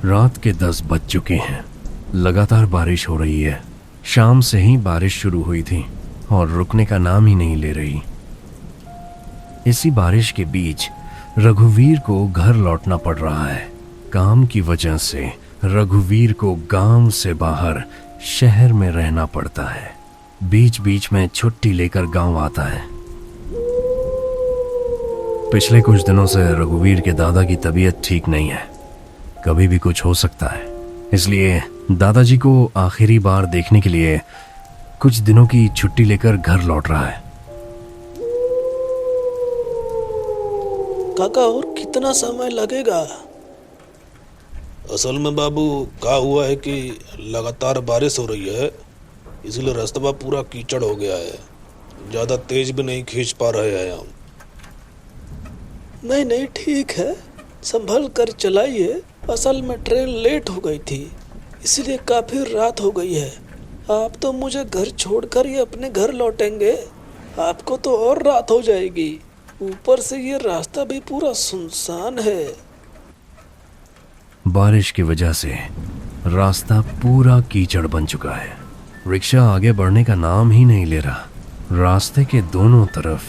रात के 10 बज चुके हैं। लगातार बारिश हो रही है। शाम से ही बारिश शुरू हुई थी और रुकने का नाम ही नहीं ले रही। इसी बारिश के बीच रघुवीर को घर लौटना पड़ रहा है। काम की वजह से रघुवीर को गांव से बाहर शहर में रहना पड़ता है। बीच बीच में छुट्टी लेकर गांव आता है। पिछले कुछ दिनों से रघुवीर के दादा की तबीयत ठीक नहीं है। कभी भी कुछ हो सकता है, इसलिए दादाजी को आखिरी बार देखने के लिए कुछ दिनों की छुट्टी लेकर घर लौट रहा है। काका और कितना समय लगेगा? असल में बाबू क्या हुआ है कि लगातार बारिश हो रही है, इसलिए रास्ता पूरा कीचड़ हो गया है। ज़्यादा तेज भी नहीं खींच पा रहे हैं हम। नहीं ठीक है, संभल कर चलाइए। असल में ट्रेन लेट हो गई थी, इसलिए काफ़ी रात हो गई है। आप तो मुझे घर छोड़कर ही अपने घर लौटेंगे, आपको तो और रात हो जाएगी। ऊपर से ये रास्ता भी पूरा सुनसान है। बारिश की वजह से रास्ता पूरा कीचड़ बन चुका है। रिक्शा आगे बढ़ने का नाम ही नहीं ले रहा। रास्ते के दोनों तरफ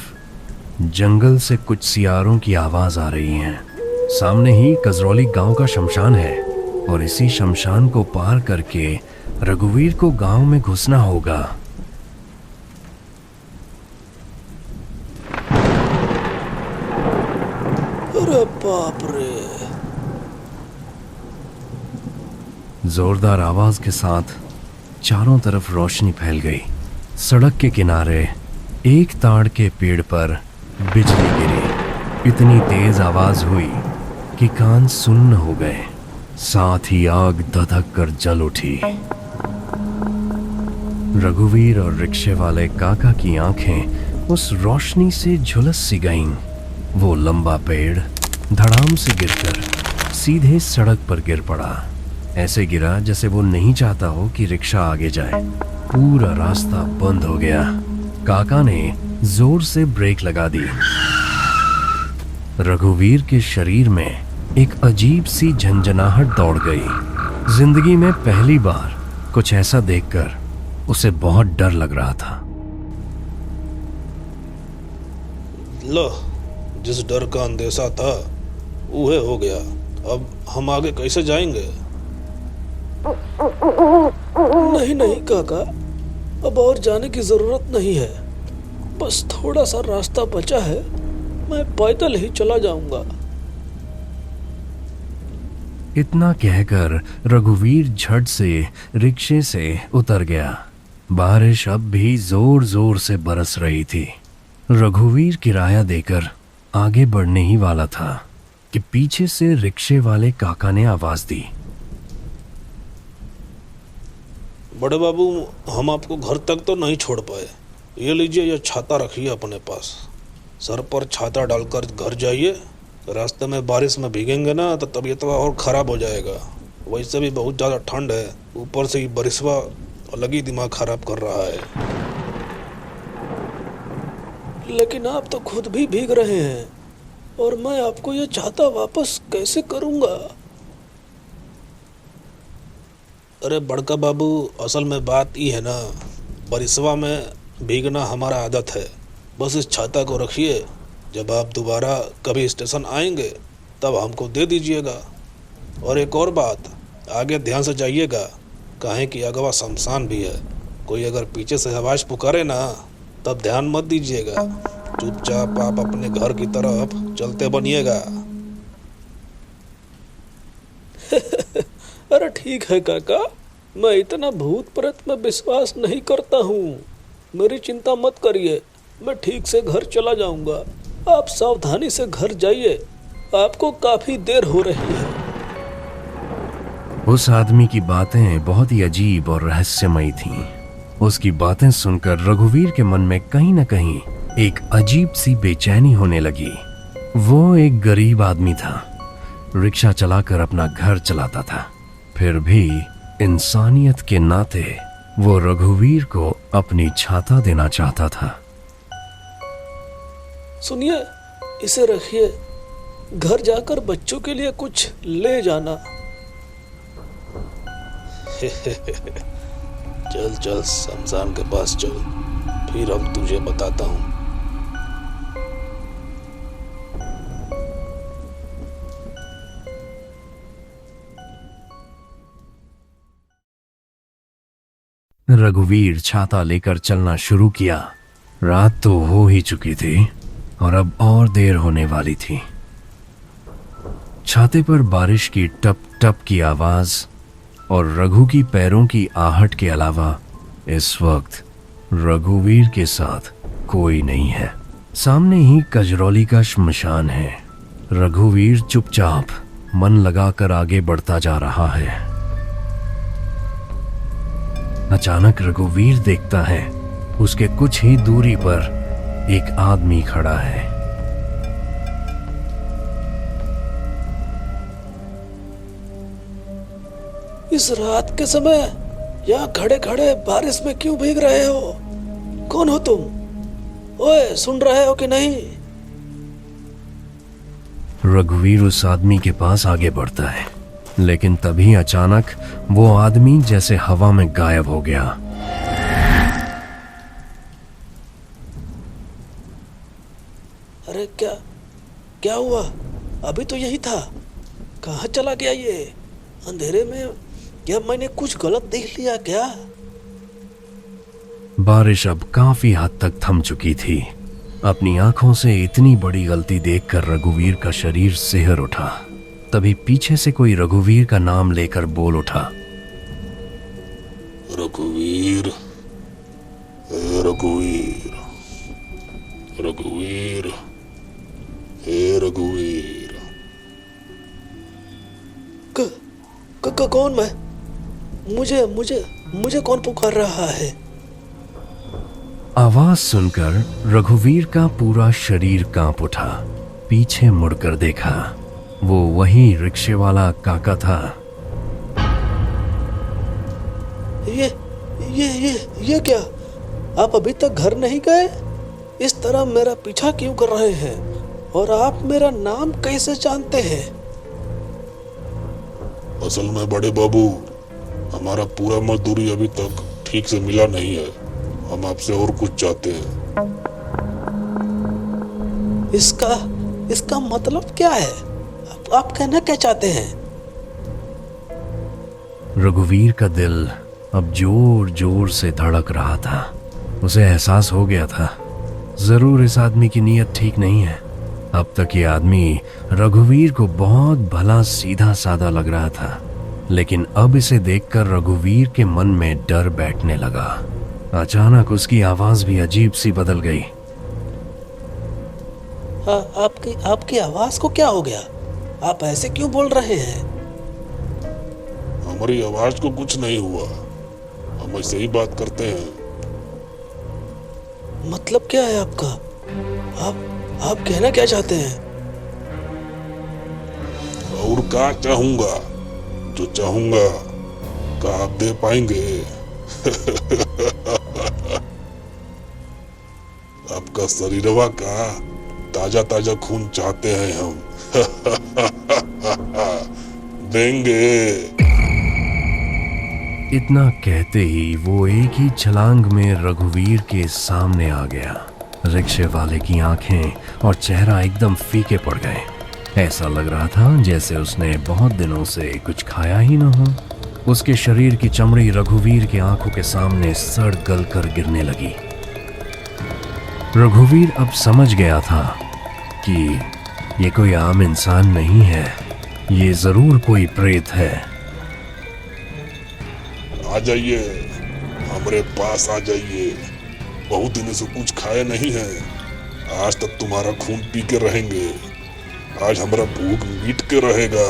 जंगल से कुछ सियारों की आवाज आ रही है। सामने ही कजरौली गांव का शमशान है और इसी शमशान को पार करके रघुवीर को गांव में घुसना होगा। अरे बाप रे! जोरदार आवाज के साथ चारों तरफ रोशनी फैल गई। सड़क के किनारे एक ताड़ के पेड़ पर बिजली गिरी। इतनी तेज आवाज हुई कि कान सुन्न हो गए। साथ ही आग धधक कर जल उठी। रघुवीर और रिक्शे वाले काका की आंखें उस रोशनी से झुलस सी गईं। वो लंबा पेड़ धड़ाम से गिरकर सीधे सड़क पर गिर पड़ा। ऐसे गिरा जैसे वो नहीं चाहता हो कि रिक्शा आगे जाए। पूरा रास्ता बंद हो गया। काका ने जोर से ब्रेक लगा दी। रघुवीर के शरीर में एक अजीब सी झंझनाहट दौड़ गई। जिंदगी में पहली बार कुछ ऐसा देखकर उसे बहुत डर लग रहा था। लो, जिस डर का अंदेशा था वह हो गया। अब हम आगे कैसे जाएंगे? नहीं काका, अब और जाने की जरूरत नहीं है। बस थोड़ा सा रास्ता बचा है, मैं पैदल ही चला जाऊंगा। इतना कहकर रघुवीर झट से रिक्शे से उतर गया। बारिश अब भी जोर जोर से बरस रही थी। रघुवीर किराया देकर आगे बढ़ने ही वाला था कि पीछे से रिक्शे वाले काका ने आवाज दी। बड़े बाबू, हम आपको घर तक तो नहीं छोड़ पाए। ये लीजिए, यह छाता रखिए अपने पास। सर पर छाता डालकर घर जाइए। रास्ते में बारिश में भीगेंगे ना तो तबीयत और ख़राब हो जाएगा। वैसे भी बहुत ज़्यादा ठंड है, ऊपर से ही बारिशवा अलग ही दिमाग ख़राब कर रहा है। लेकिन आप तो खुद भी भीग रहे हैं और मैं आपको ये छाता वापस कैसे करूंगा? अरे बड़का बाबू, असल में बात ये है ना, बारिशवा में भीगना हमारा आदत है। बस इस छाता को रखिए, जब आप दोबारा कभी स्टेशन आएंगे तब हमको दे दीजिएगा। और एक और बात, आगे ध्यान से जाइएगा, काहे कि अगवा शमशान भी है। कोई अगर पीछे से आवाज़ पुकारे ना तब ध्यान मत दीजिएगा। चुपचाप आप अपने घर की तरफ चलते बनिएगा। अरे ठीक है काका, मैं इतना भूत प्रेत में विश्वास नहीं करता हूँ। मेरी चिंता मत करिए, मैं ठीक से घर चला जाऊंगा। आप सावधानी से घर जाइए, आपको काफी देर हो रही है। उस आदमी की बातें बहुत ही अजीब और रहस्यमयी थीं। उसकी बातें सुनकर रघुवीर के मन में कहीं न कहीं एक अजीब सी बेचैनी होने लगी। वो एक गरीब आदमी था, रिक्शा चलाकर अपना घर चलाता था। फिर भी इंसानियत के नाते वो रघुवीर को अपनी छाता देना चाहता था। सुनिए, इसे रखिए, घर जाकर बच्चों के लिए कुछ ले जाना। चल चल शमशान के पास चल, फिर हम तुझे बताता हूँ। रघुवीर छाता लेकर चलना शुरू किया। रात तो हो ही चुकी थी और अब और देर होने वाली थी। छाते पर बारिश की टप टप की आवाज और रघु की पैरों की आहट के अलावा इस वक्त रघुवीर के साथ कोई नहीं है। सामने ही कजरौली का श्मशान है। रघुवीर चुपचाप मन लगाकर आगे बढ़ता जा रहा है। अचानक रघुवीर देखता है उसके कुछ ही दूरी पर एक आदमी खड़ा है। इस रात के समय यहाँ खड़े खड़े बारिश में क्यों भीग रहे हो? कौन हो तुम? ओए, सुन रहे हो कि नहीं? रघुवीर उस आदमी के पास आगे बढ़ता है, लेकिन तभी अचानक वो आदमी जैसे हवा में गायब हो गया। अरे क्या हुआ? अभी तो यही था, कहाँ चला गया ये? अंधेरे में क्या मैंने कुछ गलत देख लिया क्या? बारिश अब काफी हद तक थम चुकी थी। अपनी आंखों से इतनी बड़ी गलती देखकर रघुवीर का शरीर सिहर उठा। तभी पीछे से कोई रघुवीर का नाम लेकर बोल उठा। रघुवीर, हे रघुवीर, रघुवीर, हे रघुवीर। कौन मैं? मुझे कौन पुकार रहा है? आवाज सुनकर रघुवीर का पूरा शरीर कांप उठा। पीछे मुड़कर देखा, वो वही रिक्शे वाला काका था। ये क्या? आप अभी तक घर नहीं गए? इस तरह मेरा पीछा क्यों कर रहे हैं? और आप मेरा नाम कैसे जानते हैं? असल में बड़े बाबू, हमारा पूरा मजदूरी अभी तक ठीक से मिला नहीं है। हम आपसे और कुछ चाहते हैं। इसका मतलब क्या है? आप कहना क्या चाहते हैं? रघुवीर का दिल अब जोर जोर से धड़क रहा था। उसे एहसास हो गया था, जरूर इस आदमी की नीयत ठीक नहीं है। अब तक ये आदमी रघुवीर को बहुत भला सीधा साधा लग रहा था, लेकिन अब इसे देखकर रघुवीर के मन में डर बैठने लगा। अचानक उसकी आवाज भी अजीब सी बदल गई। आपकी आवाज को क्या हो गया? आप ऐसे क्यों बोल रहे हैं? हमारी आवाज को कुछ नहीं हुआ, हम ऐसे ही बात करते हैं। मतलब क्या है आपका? आप कहना क्या चाहते हैं? और क्या चाहूंगा? जो चाहूंगा क्या आप दे पाएंगे? आपका शरीरवा का ताजा ताजा खून चाहते हैं हम। देंगे। इतना कहते ही वो एक ही छलांग में रघुवीर के सामने आ गया। रिक्शे वाले की आंखें और चेहरा एकदम फीके पड़ गए। ऐसा लग रहा था जैसे उसने बहुत दिनों से कुछ खाया ही न हो। उसके शरीर की चमड़ी रघुवीर की आंखों के सामने सड़ गल कर गिरने लगी। रघुवीर अब समझ गया था कि ये कोई आम इंसान नहीं है, ये जरूर कोई प्रेत है। आ जाइए, हमारे पास आ जाइए। बहुत दिनों से कुछ खाया नहीं है। आज तक तुम्हारा खून पी के रहेंगे। आज हमारा भूख मिट के रहेगा।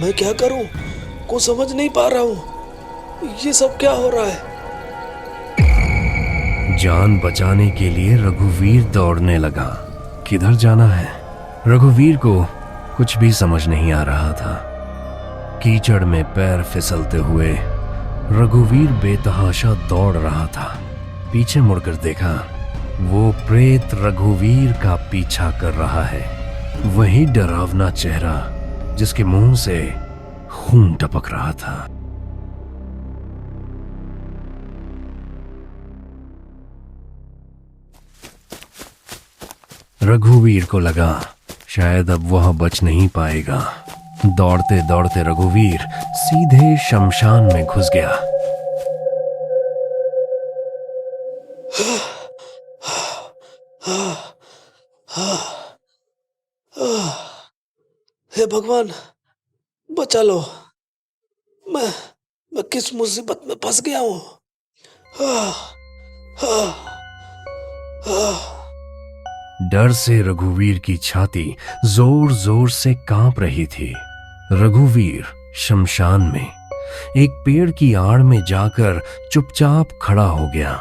मैं क्या करूं? कुछ समझ नहीं पा रहा हूं। ये सब क्या हो रहा है? जान बचाने के लिए रघुवीर दौड़ने लगा। किधर जाना है? रघुवीर को कुछ भी समझ नहीं आ रहा था। कीचड़ में पैर फिसलते हुए रघुवीर बेतहाशा दौड़ रहा था। पीछे मुड़कर देखा, वो प्रेत रघुवीर का पीछा कर रहा है। वही डरावना चेहरा जिसके मुंह से खून टपक रहा था। रघुवीर को लगा शायद अब वह बच नहीं पाएगा। दौड़ते दौड़ते रघुवीर सीधे शमशान में घुस गया। हे भगवान, बचा लो। मैं किस मुसीबत में फंस गया हूं। डर से रघुवीर की छाती जोर जोर से कांप रही थी। रघुवीर शमशान में एक पेड़ की आड़ में जाकर चुपचाप खड़ा हो गया।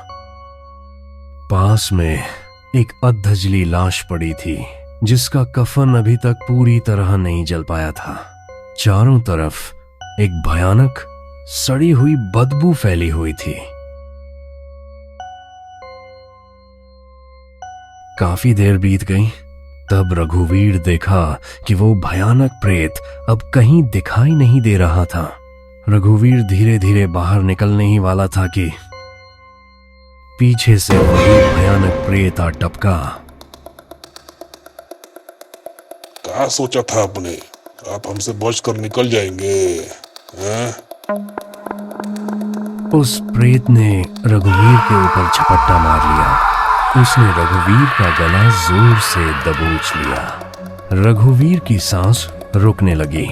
पास में एक अधजली लाश पड़ी थी जिसका कफन अभी तक पूरी तरह नहीं जल पाया था। चारों तरफ एक भयानक सड़ी हुई बदबू फैली हुई थी। काफी देर बीत गई, तब रघुवीर देखा कि वो भयानक प्रेत अब कहीं दिखाई नहीं दे रहा था। रघुवीर धीरे धीरे बाहर निकलने ही वाला था कि पीछे से वही भयानक प्रेत आ टपका। क्या सोचा था आपने? आप हमसे बचकर निकल जाएंगे, हैं? उस प्रेत ने रघुवीर के ऊपर झपट्टा मार लिया। उसने रघुवीर का गला जोर से दबोच लिया। रघुवीर की सांस रुकने लगी।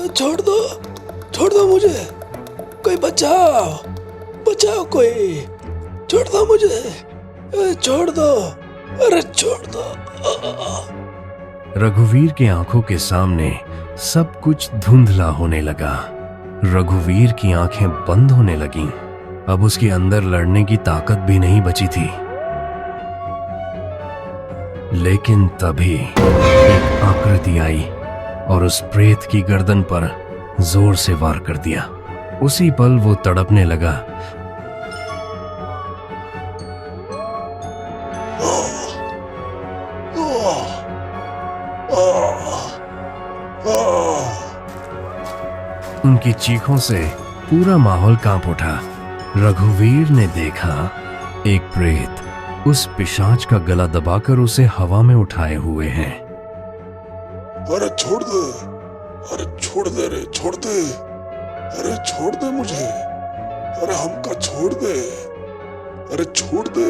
छोड़ दो मुझे, कोई बचाओ कोई, छोड़ दो मुझे, छोड़ दो, अरे छोड़ दो। रघुवीर के आंखों के सामने सब कुछ धुंधला होने लगा। रघुवीर की आंखें बंद होने लगीं। अब उसके अंदर लड़ने की ताकत भी नहीं बची थी। लेकिन तभी एक आकृति आई और उस प्रेत की गर्दन पर जोर से वार कर दिया। उसी पल वो तड़पने लगा। उनकी चीखों से पूरा माहौल कांप उठा। रघुवीर ने देखा एक प्रेत उस पिशाच का गला दबाकर उसे हवा में उठाए हुए है। अरे छोड़ दे, अरे छोड़ दे रे, छोड़ दे, अरे छोड़ दे मुझे, अरे हमका छोड़ दे, अरे छोड़ दे।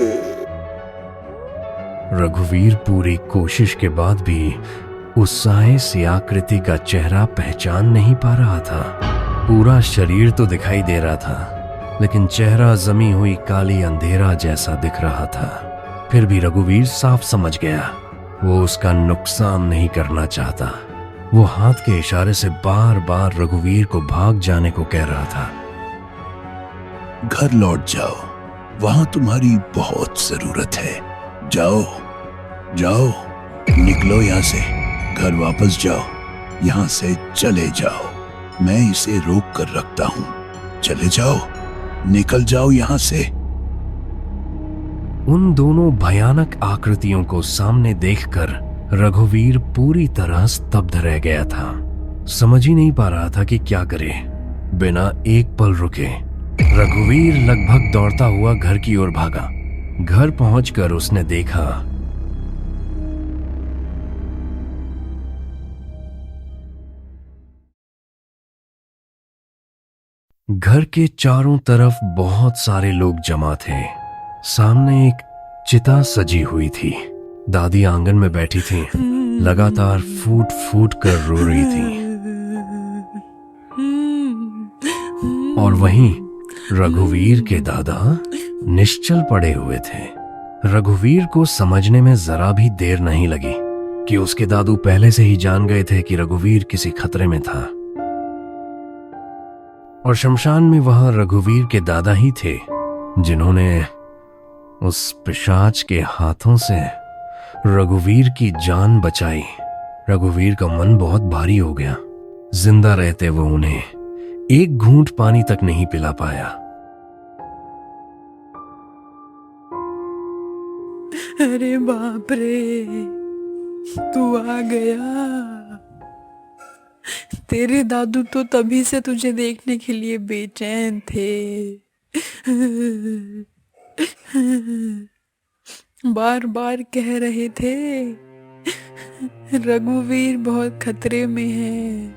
रघुवीर पूरी कोशिश के बाद भी उस साए सी आकृति का चेहरा पहचान नहीं पा रहा था। पूरा शरीर तो दिखाई दे रहा था, लेकिन चेहरा जमी हुई काली अंधेरा जैसा दिख रहा था। फिर भी रघुवीर साफ समझ गया वो उसका नुकसान नहीं करना चाहता। वो हाथ के इशारे से बार बार रघुवीर को भाग जाने को कह रहा था। घर लौट जाओ, वहां तुम्हारी बहुत जरूरत है। जाओ जाओ, निकलो यहाँ से, घर वापस जाओ, यहाँ से चले जाओ। मैं इसे रोक कर रखता हूँ, चले जाओ, निकल जाओ यहाँ से। उन दोनों भयानक आकृतियों को सामने देखकर रघुवीर पूरी तरह स्तब्ध रह गया था। समझ ही नहीं पा रहा था कि क्या करे। बिना एक पल रुके रघुवीर लगभग दौड़ता हुआ घर की ओर भागा। घर पहुंचकर उसने देखा घर के चारों तरफ बहुत सारे लोग जमा थे। सामने एक चिता सजी हुई थी। दादी आंगन में बैठी थी, लगातार फूट फूट कर रो रही थी। और वहीं रघुवीर के दादा निश्चल पड़े हुए थे। रघुवीर को समझने में जरा भी देर नहीं लगी कि उसके दादू पहले से ही जान गए थे कि रघुवीर किसी खतरे में था। और शमशान में वहां रघुवीर के दादा ही थे जिन्होंने उस पिशाच के हाथों से रघुवीर की जान बचाई। रघुवीर का मन बहुत भारी हो गया। जिंदा रहते वो उन्हें एक घूंट पानी तक नहीं पिला पाया। अरे बाप रे, तू आ गया। तेरे दादू तो तभी से तुझे देखने के लिए बेचैन थे। बार बार कह रहे थे रघुवीर बहुत खतरे में है,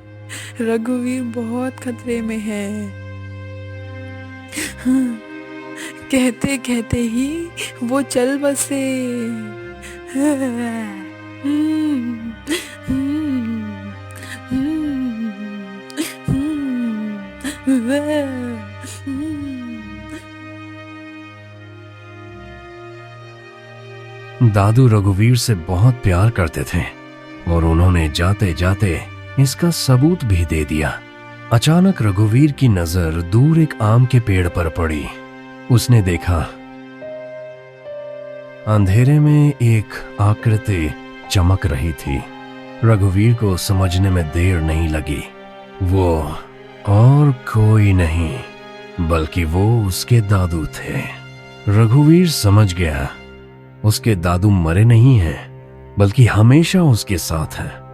रघुवीर बहुत खतरे में है। कहते कहते ही वो चल बसे। दादू रघुवीर से बहुत प्यार करते थे और उन्होंने जाते जाते इसका सबूत भी दे दिया। अचानक रघुवीर की नजर दूर एक आम के पेड़ पर पड़ी। उसने देखा अंधेरे में एक आकृति चमक रही थी। रघुवीर को समझने में देर नहीं लगी। वो और कोई नहीं बल्कि वो उसके दादू थे। रघुवीर समझ गया उसके दादू मरे नहीं हैं बल्कि हमेशा उसके साथ हैं।